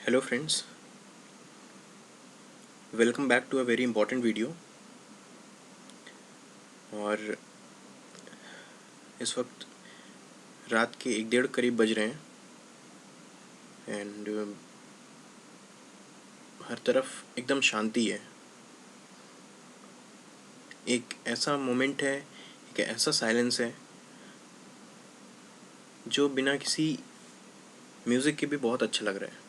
Hello friends, welcome back to a very important video. और इस वक्त रात के 1 डेढ़ करीब बज रहे हैं एंड हर तरफ एकदम शांति है। एक ऐसा मोमेंट है, एक ऐसा साइलेंस है जो बिना किसी म्यूज़िक के भी बहुत अच्छा लग रहा है।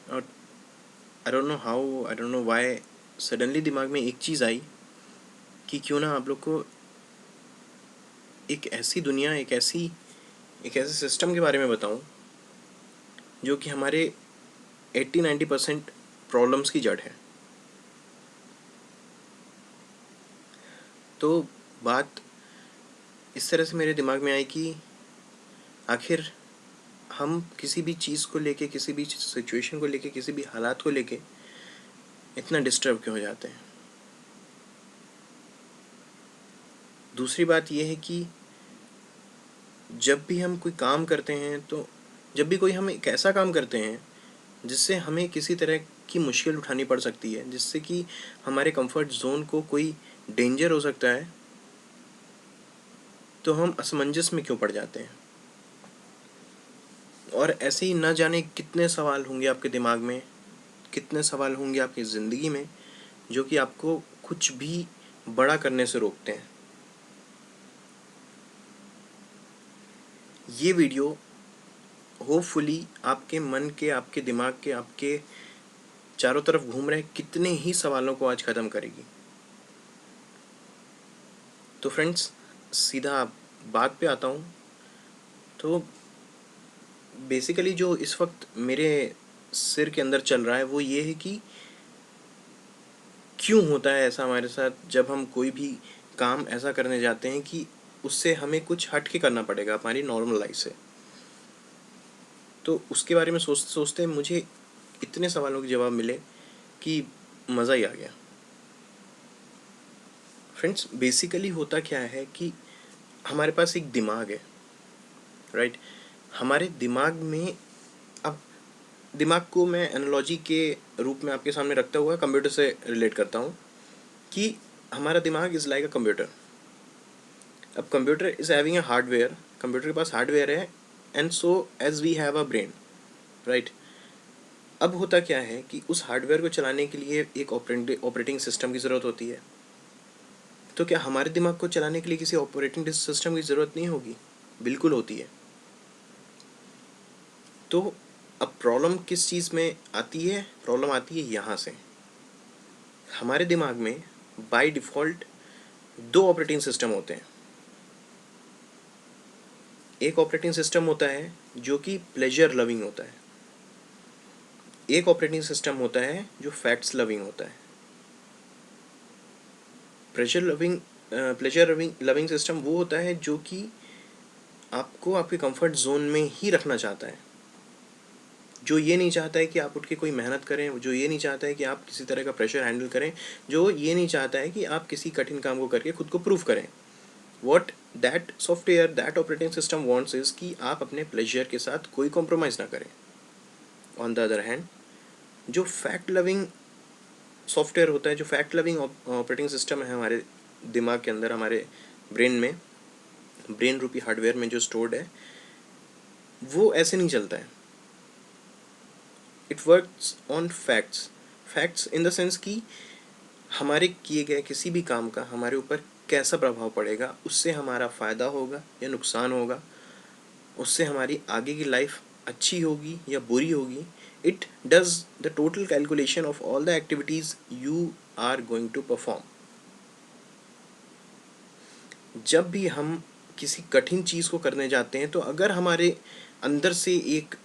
और I don't know how, I don't know why suddenly दिमाग में एक चीज़ आई कि क्यों ना आप लोग को एक ऐसी दुनिया, एक ऐसे सिस्टम के बारे में बताऊं जो कि हमारे 80-90% प्रॉब्लम्स की जड़ है। तो बात इस तरह से मेरे दिमाग में आई कि आखिर हम किसी भी चीज़ को लेके, किसी भी सिचुएशन को लेके, किसी भी हालात को लेके इतना डिस्टर्ब क्यों हो जाते हैं। दूसरी बात यह है कि जब भी हम कोई काम करते हैं, तो जब भी कोई हम एक ऐसा काम करते हैं जिससे हमें किसी तरह की मुश्किल उठानी पड़ सकती है, जिससे कि हमारे कंफर्ट जोन को कोई डेंजर हो सकता है, तो हम असमंजस में क्यों पड़ जाते हैं। और ऐसे ही न जाने कितने सवाल होंगे आपके दिमाग में, कितने सवाल होंगे आपकी ज़िंदगी में जो कि आपको कुछ भी बड़ा करने से रोकते हैं। ये वीडियो होपफुली आपके मन के, आपके दिमाग के, आपके चारों तरफ घूम रहे कितने ही सवालों को आज ख़त्म करेगी। तो फ्रेंड्स, सीधा बात पे आता हूँ। तो बेसिकली जो इस वक्त मेरे सिर के अंदर चल रहा है वो ये है कि क्यों होता है ऐसा हमारे साथ, जब हम कोई भी काम ऐसा करने जाते हैं कि उससे हमें कुछ हट के करना पड़ेगा हमारी नॉर्मल लाइफ से। तो उसके बारे में सोचते सोचते मुझे इतने सवालों के जवाब मिले कि मज़ा ही आ गया। फ्रेंड्स, बेसिकली होता क्या है कि हमारे पास एक दिमाग है, राइट। हमारे दिमाग में, अब दिमाग को मैं एनालॉजी के रूप में आपके सामने रखता हुआ कंप्यूटर से रिलेट करता हूँ कि हमारा दिमाग इज़ लाइक अ कंप्यूटर। अब computer is having a hardware, computer के पास हार्डवेयर है, and so as we have a brain, right. अब होता क्या है कि उस हार्डवेयर को चलाने के लिए एक ऑपरेटिंग सिस्टम की ज़रूरत होती है। तो क्या हमारे दिमाग को चलाने के लिए किसी ऑपरेटिंग सिस्टम की ज़रूरत नहीं होगी? बिल्कुल होती है। तो अब प्रॉब्लम किस चीज़ में आती है? प्रॉब्लम आती है यहाँ से। हमारे दिमाग में बाय डिफ़ॉल्ट 2 ऑपरेटिंग सिस्टम होते हैं। एक ऑपरेटिंग सिस्टम होता है जो कि प्लेजर लविंग होता है, एक ऑपरेटिंग सिस्टम होता है जो फैक्ट्स लविंग होता है। प्लेजर लविंग लविंग सिस्टम वो होता है जो कि आपको आपके कंफर्ट जोन में ही रखना चाहता है, जो ये नहीं चाहता है कि आप उठ के कोई मेहनत करें, जो ये नहीं चाहता है कि आप किसी तरह का प्रेशर हैंडल करें, जो ये नहीं चाहता है कि आप किसी कठिन काम को करके खुद को प्रूव करें। What that software, that operating system wants is कि आप अपने प्लेजर के साथ कोई कॉम्प्रोमाइज़ ना करें। ऑन द अदर हैंड, जो फैक्ट लविंग सॉफ्टवेयर होता है, जो फैक्ट लविंग ऑपरेटिंग सिस्टम है हमारे दिमाग के अंदर, हमारे ब्रेन में, ब्रेन रूपी हार्डवेयर में जो स्टोर्ड है, वो ऐसे नहीं चलता है। It works on facts. Facts in the sense कि हमारे किए गए किसी भी काम का हमारे ऊपर कैसा प्रभाव पड़ेगा, उससे हमारा फ़ायदा होगा या नुकसान होगा, उससे हमारी आगे की लाइफ अच्छी होगी या बुरी होगी। It does the total calculation of all the activities you are going to perform. जब भी हम किसी कठिन चीज़ को करने जाते हैं, तो अगर हमारे अंदर से एक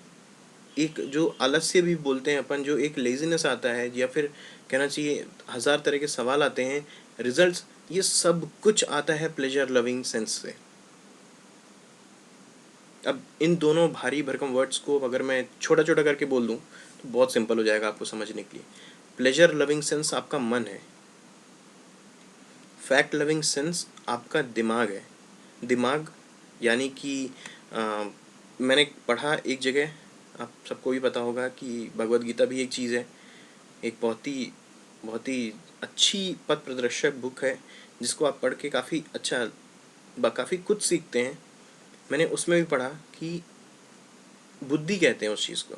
एक जो आलस्य भी बोलते हैं अपन, जो एक लेज़ीनेस आता है, या फिर कहना चाहिए हज़ार तरह के सवाल आते हैं, रिजल्ट्स, ये सब कुछ आता है प्लेजर लविंग सेंस से। अब इन दोनों भारी भरकम वर्ड्स को अगर मैं छोटा छोटा करके बोल दूँ तो बहुत सिंपल हो जाएगा आपको समझने के लिए। प्लेजर लविंग सेंस आपका मन है, फैक्ट लविंग सेंस आपका दिमाग है। दिमाग यानी कि मैंने पढ़ा एक जगह आप सबको भी पता होगा कि भगवद गीता भी एक चीज़ है, एक बहुत ही अच्छी पथ प्रदर्शक बुक है, जिसको आप पढ़ के काफ़ी अच्छा काफ़ी कुछ सीखते हैं। मैंने उसमें भी पढ़ा कि बुद्धि कहते हैं उस चीज़ को।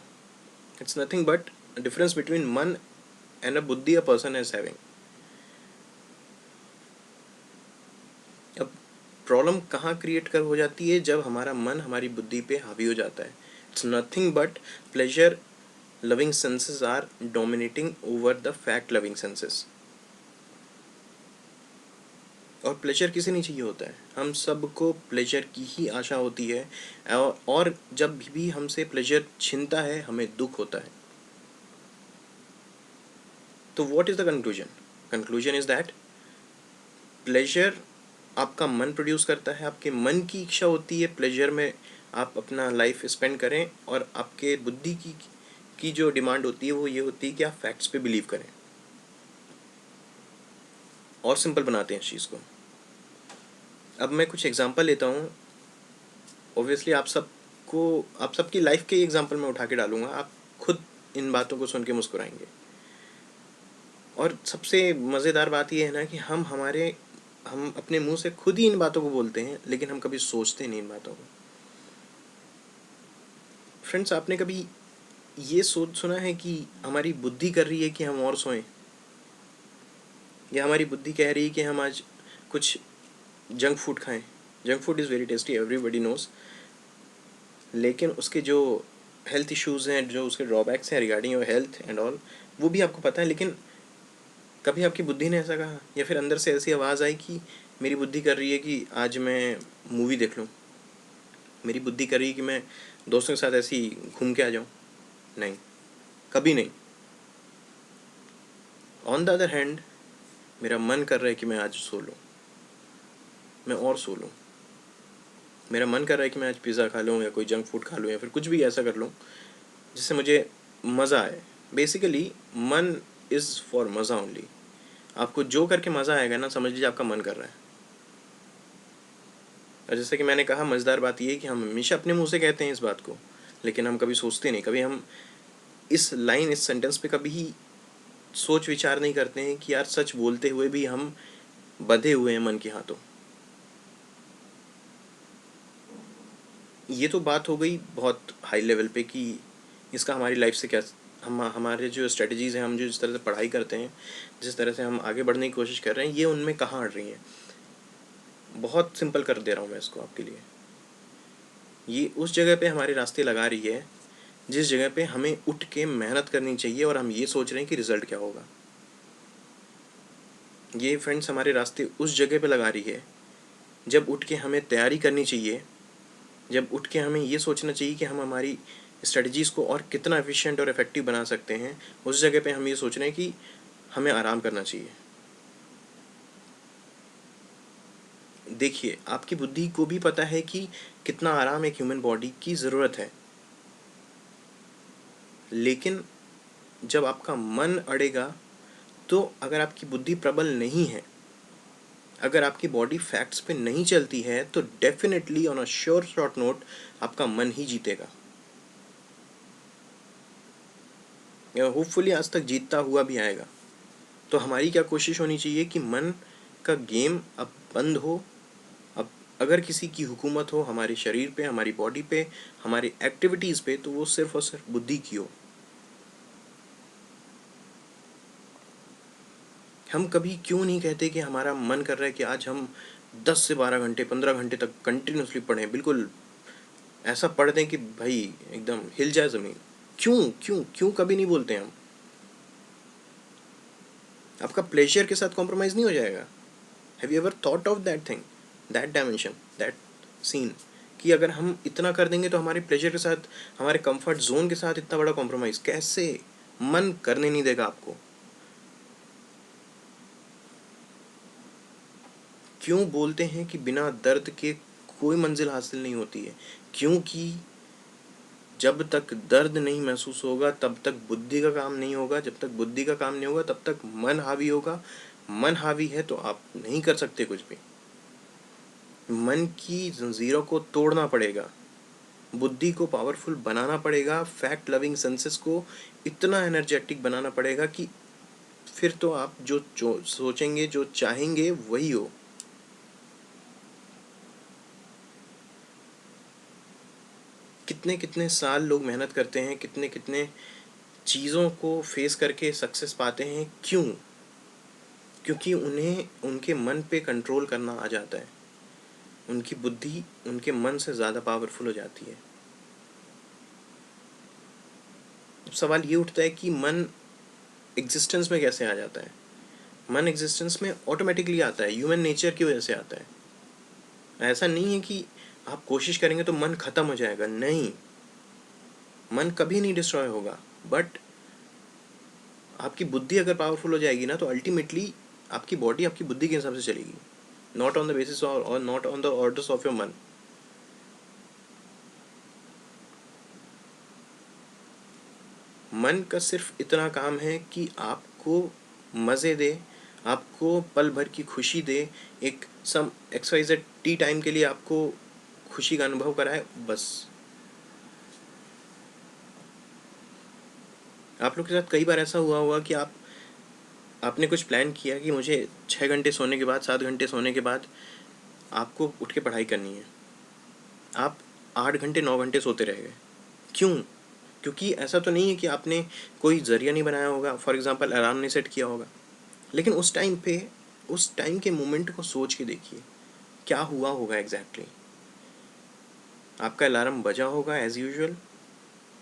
It's nothing but difference between मन एंड अ बुद्धि अ पर्सन इज हैविंग। अब प्रॉब्लम कहाँ क्रिएट कर हो जाती है? जब हमारा मन हमारी बुद्धि पे हावी हो जाता है। It's nothing but pleasure loving senses are dominating over the fact loving senses. और प्लेजर किसे नहीं चाहिए होता है? हम सबको प्लेजर की ही आशा होती है, और जब भी हमसे प्लेजर छिनता है हमें दुख होता है। तो what is the conclusion? Conclusion is that pleasure आपका मन प्रोड्यूस करता है, आपके मन की इच्छा होती है प्लेजर में आप अपना लाइफ स्पेंड करें, और आपके बुद्धि की जो डिमांड होती है वो ये होती है कि आप फैक्ट्स पे बिलीव करें। और सिंपल बनाते हैं इस चीज़ को। अब मैं कुछ एग्जांपल लेता हूँ। ऑब्वियसली आप सबकी लाइफ के एग्जांपल मैं उठा के डालूंगा, आप खुद इन बातों को सुन के मुस्कुराएंगे। और सबसे मज़ेदार बात यह है ना कि हम अपने मुंह से खुद ही इन बातों को बोलते हैं, लेकिन हम कभी सोचते नहीं इन बातों को। फ्रेंड्स, आपने कभी ये सोच सुना है कि हमारी बुद्धि कर रही है कि हम और सोएं, या हमारी बुद्धि कह रही है कि हम आज कुछ जंक फूड खाएं? Junk food is very tasty, everybody knows, लेकिन उसके जो हेल्थ इश्यूज़ हैं, जो उसके ड्रॉबैक्स हैं regarding your health and all, वो भी आपको पता है। लेकिन कभी आपकी बुद्धि ने ऐसा कहा, या फिर अंदर से ऐसी आवाज़ आई कि मेरी बुद्धि कर रही है कि आज मैं मूवी देख लूँ, मेरी बुद्धि कर रही है कि मैं दोस्तों के साथ ऐसे ही घूम के आ जाऊँ? नहीं, कभी नहीं। ऑन द अदर हैंड, मेरा मन कर रहा है कि मैं आज सो लूँ, मैं और सो लूँ। मेरा मन कर रहा है कि मैं आज पिज़्ज़ा खा लूँ, या कोई जंक फूड खा लूँ, या फिर कुछ भी ऐसा कर लूँ जिससे मुझे मज़ा आए। बेसिकली मन इज़ फॉर मज़ा ओनली। आपको जो करके मज़ा आएगा ना, समझ लीजिए आपका मन कर रहा है। और जैसे कि मैंने कहा, मज़ेदार बात ये है कि हम हमेशा अपने मुंह से कहते हैं इस बात को, लेकिन हम कभी सोचते नहीं। कभी हम इस सेंटेंस पे कभी सोच विचार नहीं करते हैं कि यार सच बोलते हुए भी हम बंधे हुए हैं मन के हाथों। ये तो बात हो गई बहुत हाई लेवल पे कि इसका हमारी लाइफ से क्या, हम हमारे जो स्ट्रेटजीज़ हैं, हम जो जिस तरह से पढ़ाई करते हैं, जिस तरह से हम आगे बढ़ने की कोशिश कर रहे हैं, ये उनमें कहाँ अड़ रही हैं। बहुत सिंपल कर दे रहा हूँ मैं इसको आपके लिए। ये उस जगह पे हमारे रास्ते लगा रही है जिस जगह पे हमें उठ के मेहनत करनी चाहिए, और हम ये सोच रहे हैं कि रिज़ल्ट क्या होगा। ये फ्रेंड्स हमारे रास्ते उस जगह पे लगा रही है जब उठ के हमें तैयारी करनी चाहिए, जब उठ के हमें ये सोचना चाहिए कि हम हमारी स्ट्रेटजीज़ को और कितना एफिशिएंट और इफ़ेक्टिव बना सकते हैं। उस जगह पे हम ये सोच रहे हैं कि हमें आराम करना चाहिए। देखिए, आपकी बुद्धि को भी पता है कि कितना आराम एक ह्यूमन बॉडी की ज़रूरत है, लेकिन जब आपका मन अड़ेगा, तो अगर आपकी बुद्धि प्रबल नहीं है, अगर आपकी बॉडी फैक्ट्स पे नहीं चलती है, तो definitely on a sure short note आपका मन ही जीतेगा। होपफुली आज तक जीतता हुआ भी आएगा। तो हमारी क्या कोशिश होनी चाहिए कि मन का गेम अब बंद हो। अब अगर किसी की हुकूमत हो हमारे शरीर पे, हमारी बॉडी पे, हमारी एक्टिविटीज़ पे, तो वो सिर्फ और सिर्फ बुद्धि की हो। हम कभी क्यों नहीं कहते कि हमारा मन कर रहा है कि आज हम 10 से 12 घंटे 15 घंटे तक कंटिन्यूसली पढ़ें, बिल्कुल ऐसा पढ़ दें कि भाई एकदम हिल जाए ज़मीन। क्यों क्यों क्यों कभी नहीं बोलते हम? आपका प्लेजर के साथ कॉम्प्रोमाइज़ नहीं हो जाएगा? Have you ever thought of that thing, that dimension, that scene, कि अगर हम इतना कर देंगे तो हमारे प्लेजर के साथ, हमारे कंफर्ट जोन के साथ इतना बड़ा कॉम्प्रोमाइज़ कैसे? मन करने नहीं देगा आपको। क्यों बोलते हैं कि बिना दर्द के कोई मंजिल हासिल नहीं होती है? क्योंकि जब तक दर्द नहीं महसूस होगा तब तक बुद्धि का काम नहीं होगा, जब तक बुद्धि का काम नहीं होगा तब तक मन हावी होगा। मन हावी है तो आप नहीं कर सकते कुछ भी। मन की जंजीरों को तोड़ना पड़ेगा। बुद्धि को पावरफुल बनाना पड़ेगा, फैक्ट लविंग सेंसेस को इतना एनर्जेटिक बनाना पड़ेगा कि फिर तो आप जो सोचेंगे, जो चाहेंगे वही हो। कितने कितने साल लोग मेहनत करते हैं, कितने कितने चीज़ों को फेस करके सक्सेस पाते हैं। क्यों? क्योंकि उन्हें उनके मन पे कंट्रोल करना आ जाता है। उनकी बुद्धि उनके मन से ज़्यादा पावरफुल हो जाती है। अब सवाल ये उठता है कि मन एग्जिस्टेंस में कैसे आ जाता है? मन एग्जिस्टेंस में ऑटोमेटिकली आता है, ह्यूमन नेचर की वजह से आता है। ऐसा नहीं है कि आप कोशिश करेंगे तो मन खत्म हो जाएगा, नहीं। मन कभी नहीं डिस्ट्रॉय होगा, बट आपकी बुद्धि अगर पावरफुल हो जाएगी ना, तो अल्टीमेटली आपकी बॉडी आपकी बुद्धि के हिसाब से चलेगी, नॉट ऑन द बेसिस और not on the orders of your मन। मन का सिर्फ इतना काम है कि आपको मज़े दे, आपको पल भर की खुशी दे, एक सम एक्सवाइजेड टी टाइम के लिए आपको खुशी का अनुभव कराए, बस। आप लोग के साथ कई बार ऐसा हुआ होगा कि आपने कुछ प्लान किया कि मुझे 6 घंटे सोने के बाद, 7 घंटे सोने के बाद आपको उठ के पढ़ाई करनी है। आप 8 घंटे 9 घंटे सोते रह गए। क्यों? क्योंकि ऐसा तो नहीं है कि आपने कोई ज़रिया नहीं बनाया होगा, फॉर एग्ज़ाम्पल अलार्म नहीं सेट किया होगा, लेकिन उस टाइम के मोमेंट को सोच के देखिए, क्या हुआ होगा एग्जैक्टली। आपका अलार्म बजा होगा एज़ यूजुअल,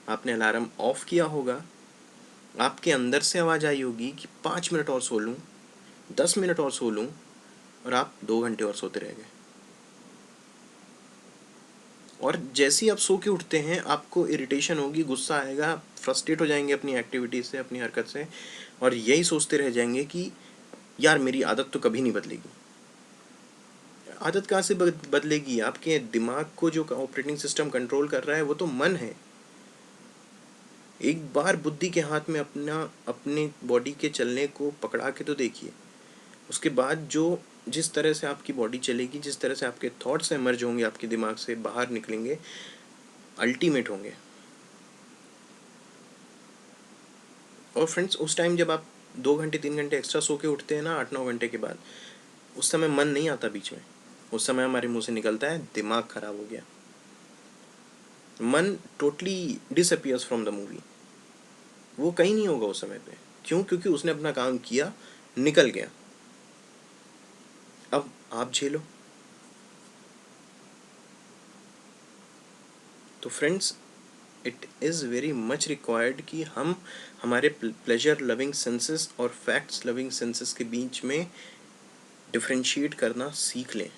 आपने अलार्म ऑफ किया होगा, आपके अंदर से आवाज़ आई होगी कि 5 मिनट और सो लूँ, 10 मिनट और सो लूँ, और आप 2 घंटे और सोते रह गए। और जैसे ही आप सो के उठते हैं, आपको इरिटेशन होगी, गुस्सा आएगा, फ्रस्ट्रेट हो जाएंगे अपनी एक्टिविटी से, अपनी हरकत से, और यही सोचते रह जाएंगे कि यार मेरी आदत तो कभी नहीं बदलेगी। आदत कहाँ से बदलेगी? आपके दिमाग को जो ऑपरेटिंग सिस्टम कंट्रोल कर रहा है वो तो मन है। एक बार बुद्धि के हाथ में अपने बॉडी के चलने को पकड़ा के तो देखिए, उसके बाद जिस तरह से आपकी बॉडी चलेगी, जिस तरह से आपके थॉट्स एमर्ज होंगे, आपके दिमाग से बाहर निकलेंगे, अल्टीमेट होंगे। और फ्रेंड्स, उस टाइम जब आप 2 घंटे 3 घंटे एक्स्ट्रा सो के उठते हैं ना, 8 9 घंटे के बाद, उस समय मन नहीं आता बीच में। उस समय हमारे मुंह से निकलता है दिमाग खराब हो गया। मन totally disappears from the movie. वो कहीं नहीं होगा उस समय पे। क्यों? क्योंकि उसने अपना काम किया, निकल गया। अब आप झेलो। तो friends, it is very much required कि हम हमारे प्लेजर लविंग सेंसेस और फैक्ट्स लविंग सेंसेस के बीच में डिफ्रेंशिएट करना सीख लें।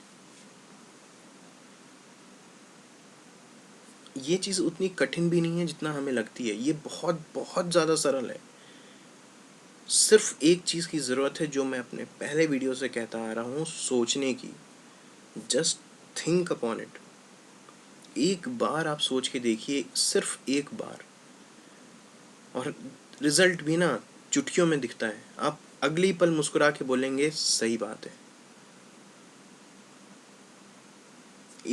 ये चीज़ उतनी कठिन भी नहीं है जितना हमें लगती है, ये बहुत बहुत ज़्यादा सरल है। सिर्फ एक चीज़ की ज़रूरत है, जो मैं अपने पहले वीडियो से कहता आ रहा हूँ, सोचने की। Just think upon it. एक बार आप सोच के देखिए, सिर्फ एक बार, और रिजल्ट भी ना चुटकियों में दिखता है। आप अगली पल मुस्कुरा के बोलेंगे सही बात है।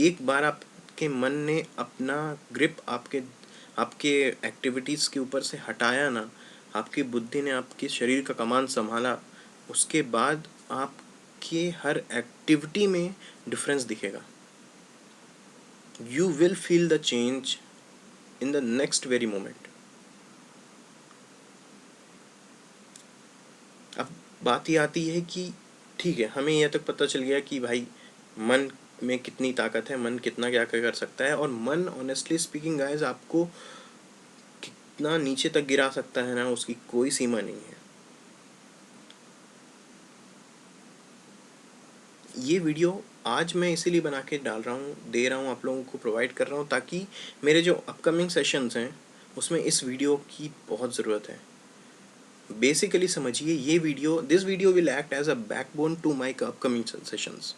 एक बार आपके मन ने अपना ग्रिप आपके आपके एक्टिविटीज़ के ऊपर से हटाया ना, आपकी बुद्धि ने आपके शरीर का कमान संभाला, उसके बाद आपके हर एक्टिविटी में डिफरेंस दिखेगा। You will feel the change in the next very moment. अब बात ये आती है कि ठीक है, हमें यह तक पता चल गया कि भाई मन में कितनी ताकत है, मन कितना क्या क्या कर सकता है, और मन ऑनेस्टली स्पीकिंग गाइस आपको कितना नीचे तक गिरा सकता है ना, उसकी कोई सीमा नहीं है। ये वीडियो आज मैं इसीलिए बना के डाल रहा हूँ, दे रहा हूँ, आप लोगों को प्रोवाइड कर रहा हूँ, ताकि मेरे जो अपकमिंग सेशंस हैं उसमें इस वीडियो की बहुत ज़रूरत है। बेसिकली समझिए, this video will act as a backbone to my upcoming sessions,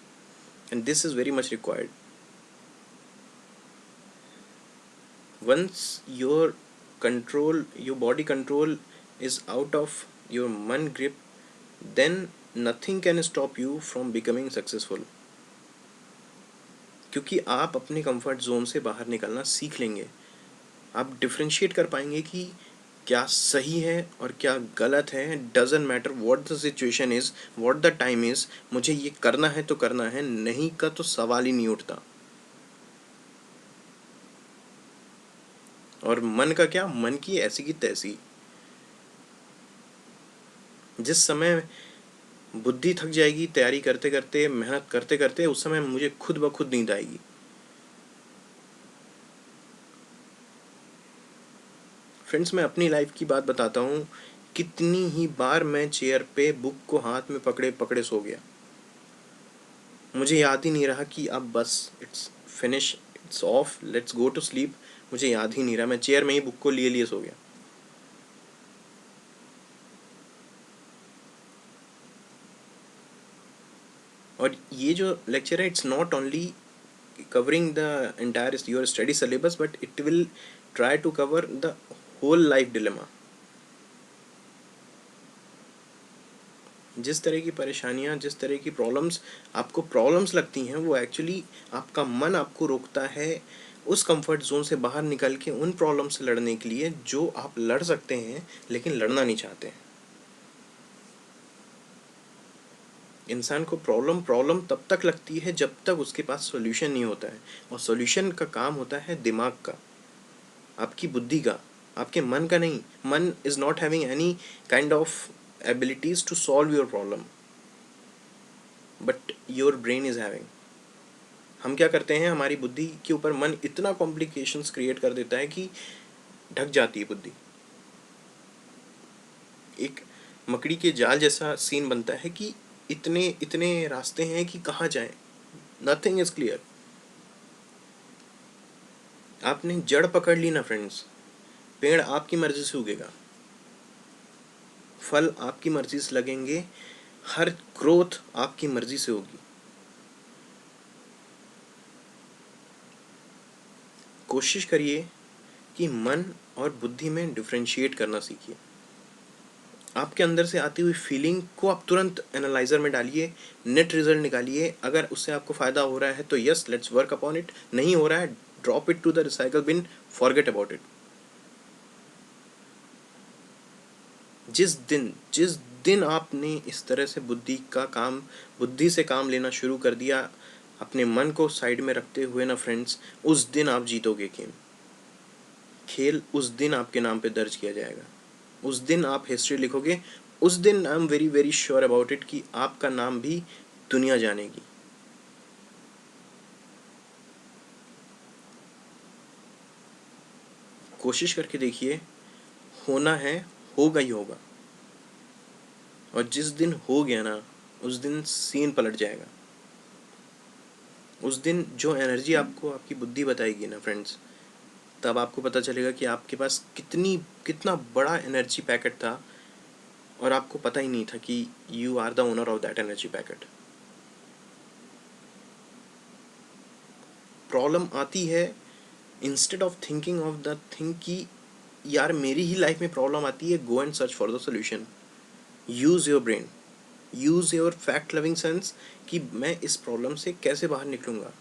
and this is very much required. Once your body control is out of your man grip, then nothing can stop you from becoming successful. क्योंकि आप अपने comfort zone से बाहर निकलना सीख लेंगे। आप differentiate कर पाएंगे कि क्या सही है और क्या गलत है। Doesn't matter what the situation is, what the time is, मुझे ये करना है तो करना है, नहीं का तो सवाल ही नहीं उठता। और मन का क्या, मन की ऐसी की तैसी। जिस समय बुद्धि थक जाएगी तैयारी करते करते, मेहनत करते करते, उस समय मुझे खुद ब खुद नींद आएगी। फ्रेंड्स, मैं अपनी लाइफ की बात बताता हूँ। कितनी ही बार मैं चेयर पे बुक को हाथ में पकड़े पकड़े सो गया। मुझे याद ही नहीं रहा कि अब बस it's finish, it's off, let's go to sleep. मुझे याद ही नहीं रहा, मैं चेयर में ही बुक को लिए लिए सो गया। और ये जो लेक्चर है, it's not only covering the entire your study syllabus, but it will try to cover the whole life dilemma। जिस तरह की परेशानियाँ, जिस तरह की प्रॉब्लम्स आपको प्रॉब्लम्स लगती हैं, वो एक्चुअली आपका मन आपको रोकता है उस कंफर्ट जोन से बाहर निकल के उन प्रॉब्लम से लड़ने के लिए जो आप लड़ सकते हैं लेकिन लड़ना नहीं चाहते हैं। इंसान को प्रॉब्लम प्रॉब्लम तब तक लगती है जब तक उसके पास सॉल्यूशन नहीं होता है। और सॉल्यूशन का काम होता है दिमाग का, आपकी बुद्धि का, आपके मन का नहीं। मन is not having any kind of abilities to solve your problem, but your brain is having. हम क्या करते हैं, हमारी बुद्धि के ऊपर मन इतना कॉम्प्लिकेशंस क्रिएट कर देता है कि ढक जाती है बुद्धि। एक मकड़ी के जाल जैसा सीन बनता है कि इतने इतने रास्ते हैं कि कहाँ जाएं, नथिंग इज क्लियर। आपने जड़ पकड़ ली ना फ्रेंड्स, पेड़ आपकी मर्जी से उगेगा, फल आपकी मर्जी से लगेंगे, हर ग्रोथ आपकी मर्जी से होगी। कोशिश करिए कि मन और बुद्धि में डिफरेंशिएट करना सीखिए। आपके अंदर से आती हुई फीलिंग को आप तुरंत एनालाइजर में डालिए, नेट रिजल्ट निकालिए। अगर उससे आपको फ़ायदा हो रहा है तो yes, let's work upon it. नहीं हो रहा है, drop it to the recycle bin, forget about it. जिस दिन आपने इस तरह से बुद्धि से काम लेना शुरू कर दिया, अपने मन को साइड में रखते हुए ना फ्रेंड्स, उस दिन आप जीतोगे गेम। खेल उस दिन आपके नाम पे दर्ज किया जाएगा, उस दिन आप हिस्ट्री लिखोगे। उस दिन I am very very sure about it कि आपका नाम भी दुनिया जानेगी। कोशिश करके देखिए, होना है, होगा ही होगा। और जिस दिन हो गया ना, उस दिन सीन पलट जाएगा। उस दिन जो एनर्जी आपको आपकी बुद्धि बताएगी ना फ्रेंड्स, तब आपको पता चलेगा कि आपके पास कितना बड़ा एनर्जी पैकेट था और आपको पता ही नहीं था कि you are the owner of that energy packet. Problem आती है, instead of thinking of the thing कि यार मेरी ही लाइफ में प्रॉब्लम आती है, go and search for the solution. Use your brain, use your fact loving sense कि मैं इस प्रॉब्लम से कैसे बाहर निकलूँगा।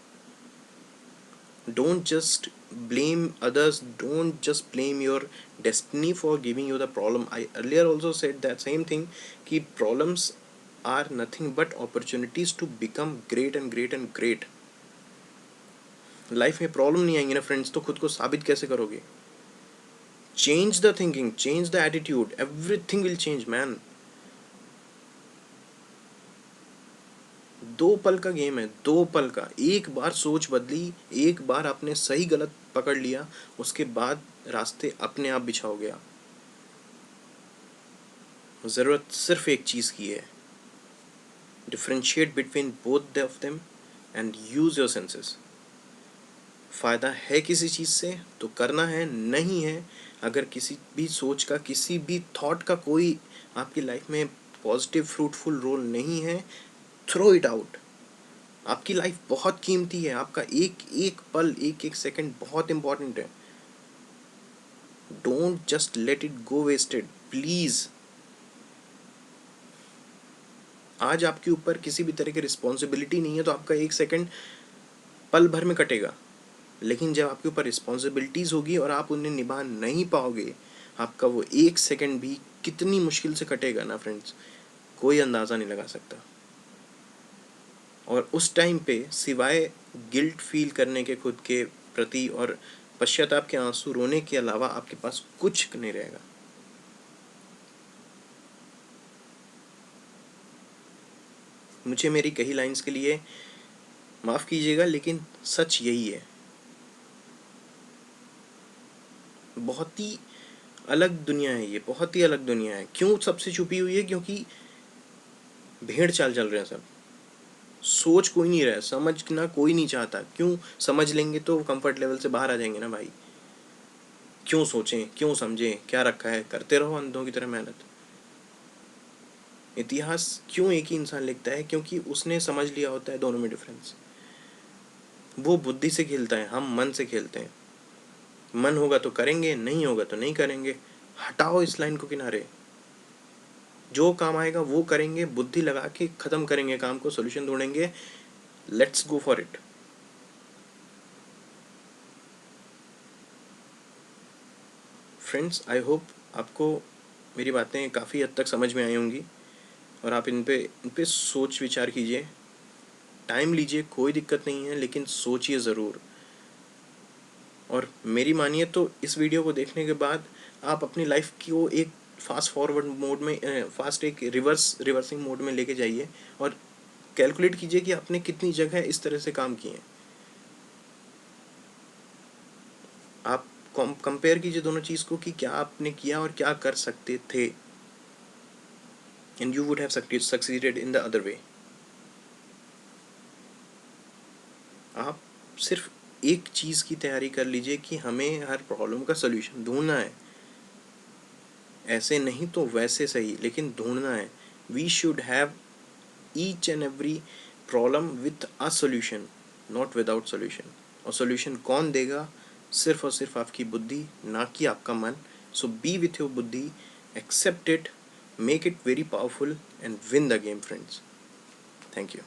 Don't just blame others, don't just blame your destiny for giving you the problem. I earlier also said that same thing कि problems are nothing but opportunities to become great and great and great। Life में problem नहीं आएंगी ना friends तो खुद को साबित कैसे करोगे। Change the thinking, change the attitude, everything will change man. दो पल का गेम है, दो पल का। एक बार सोच बदली, एक बार आपने सही गलत पकड़ लिया, उसके बाद रास्ते अपने आप बिछा हो गया। ज़रूरत सिर्फ एक चीज़ की है, differentiate between both of them and use your senses. फ़ायदा है किसी चीज़ से तो करना है, नहीं है अगर किसी भी सोच का, किसी भी थॉट का कोई आपकी लाइफ में पॉजिटिव फ्रूटफुल रोल नहीं है, थ्रो इट आउट। आपकी लाइफ बहुत कीमती है, आपका एक एक पल, एक एक सेकंड बहुत इंपॉर्टेंट है। Don't just let it go wasted please. आज आपके ऊपर किसी भी तरह की रिस्पॉन्सिबिलिटी नहीं है तो आपका एक सेकंड पल भर में कटेगा, लेकिन जब आपके ऊपर रिस्पॉन्सिबिलिटीज़ होगी और आप उन्हें निभा नहीं पाओगे, आपका वो 1 सेकंड भी कितनी मुश्किल से कटेगा ना फ्रेंड्स, कोई अंदाज़ा नहीं लगा सकता। और उस टाइम पे सिवाय गिल्ट फील करने के खुद के प्रति और पश्चाताप के आंसू रोने के अलावा आपके पास कुछ नहीं रहेगा। मुझे मेरी कही लाइंस के लिए माफ़ कीजिएगा, लेकिन सच यही है। बहुत ही अलग दुनिया है ये, बहुत ही अलग दुनिया है। क्यों सबसे छुपी हुई है? क्योंकि भेड़ चाल चल रहे हैं सब, सोच कोई नहीं रहा है, समझना कोई नहीं चाहता। क्यों? समझ लेंगे तो कंफर्ट लेवल से बाहर आ जाएंगे ना भाई। क्यों सोचें, क्यों समझें, क्या रखा है, करते रहो अंधों की तरह मेहनत। इतिहास क्यों एक ही इंसान लिखता है? क्योंकि उसने समझ लिया होता है दोनों में डिफरेंस। वो बुद्धि से खेलता है, हम मन से खेलते हैं। मन होगा तो करेंगे, नहीं होगा तो नहीं करेंगे। हटाओ इस लाइन को किनारे, जो काम आएगा वो करेंगे, बुद्धि लगा के ख़त्म करेंगे काम को, सोल्यूशन ढूंढेंगे। Let's go for it. Friends, I hope आपको मेरी बातें काफ़ी हद तक समझ में आई होंगी और आप इन पे सोच विचार कीजिए, टाइम लीजिए, कोई दिक्कत नहीं है, लेकिन सोचिए ज़रूर। और मेरी मानिए तो इस वीडियो को देखने के बाद आप अपनी लाइफ को एक फास्ट फॉरवर्ड मोड में, फास्ट एक रिवर्सिंग मोड में लेके जाइए और कैलकुलेट कीजिए कि आपने कितनी जगह इस तरह से काम किए हैं। आप कंपेयर कीजिए दोनों चीज़ को कि क्या आपने किया और क्या कर सकते थे, and you would have succeeded in the other way. आप सिर्फ एक चीज़ की तैयारी कर लीजिए कि हमें हर प्रॉब्लम का सलूशन ढूंढना है। ऐसे नहीं तो वैसे सही, लेकिन ढूंढना है। We should have each and every problem with a solution, not without solution. और सोल्यूशन कौन देगा? सिर्फ और सिर्फ आपकी बुद्धि, ना कि आपका मन। So be with your buddhi, accept it, make it very powerful and win the game friends. Thank you.